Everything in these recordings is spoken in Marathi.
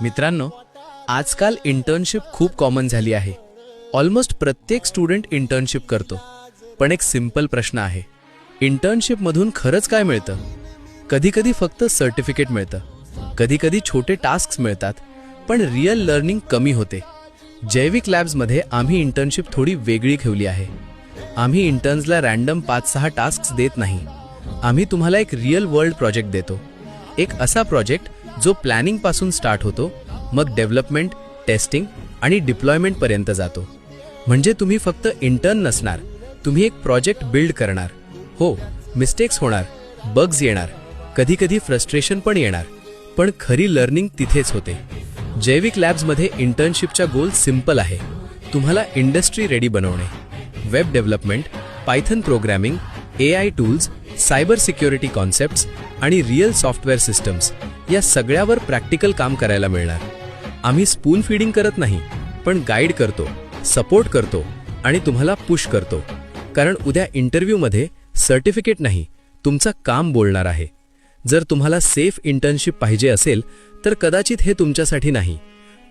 मित्रांनो, आजकाल इंटर्नशिप खूप कॉमन झाली आहे. ऑलमोस्ट प्रत्येक स्टुडंट इंटर्नशिप करतो. पण एक सिंपल प्रश्न आहे, इंटर्नशिपमधून खरंच काय मिळतं? कधीकधी फक्त सर्टिफिकेट मिळतं, कधीकधी छोटे टास्क्स मिळतात, पण रिअल लर्निंग कमी होते. जैविक लॅब्समध्ये आम्ही इंटर्नशिप थोडी वेगळी ठेवली आहे. आम्ही इंटर्न्सला रॅन्डम 5-6 टास्क्स देत नाही. आम्ही तुम्हाला एक रिअल वर्ल्ड प्रोजेक्ट देतो. एक असा प्रोजेक्ट जो प्लॅनिंगपासून स्टार्ट होतो, मग डेव्हलपमेंट, टेस्टिंग आणि डिप्लॉयमेंटपर्यंत जातो. म्हणजे तुम्ही फक्त इंटर्न नसणार, तुम्ही एक प्रोजेक्ट बिल्ड करणार. हो, मिस्टेक्स होणार, बग्स येणार, कधीकधी फ्रस्ट्रेशन पण येणार, पण खरी लर्निंग तिथेच होते. जैविक लॅब्समध्ये इंटर्नशिपचा गोल सिंपल आहे, तुम्हाला इंडस्ट्री रेडी बनवणे. Web development, Python programming, AI tools, cyber security concepts आणि रिअल सॉफ्टवेअर सिस्टम्स या सगळ्यावर प्रॅक्टिकल काम करायला मिळणार. आम्ही स्पून फीडिंग करत नाही, पण गाईड करतो, सपोर्ट करतो आणि तुम्हाला पुश करतो. कारण उद्या इंटरव्ह्यूमध्ये सर्टिफिकेट नाही, तुमचं काम बोलणार आहे. जर तुम्हाला सेफ इंटर्नशिप पाहिजे असेल तर कदाचित हे तुमच्यासाठी नाही.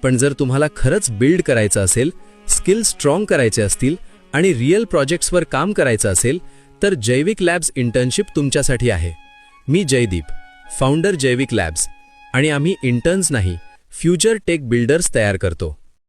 पण जर तुम्हाला खरंच बिल्ड करायचं असेल, स्किल स्ट्रॉंग करायचे असतील आणि रिअल प्रोजेक्ट्सवर काम करायचं असेल तर जैविक लॅब्स इंटर्नशिप तुमच्यासाठी आहे. मी जयदीप, फाउंडर जैविक लॅब्स, आणि आम्ही इंटर्न्स नाही, फ्युचर टेक बिल्डर्स तयार करतो.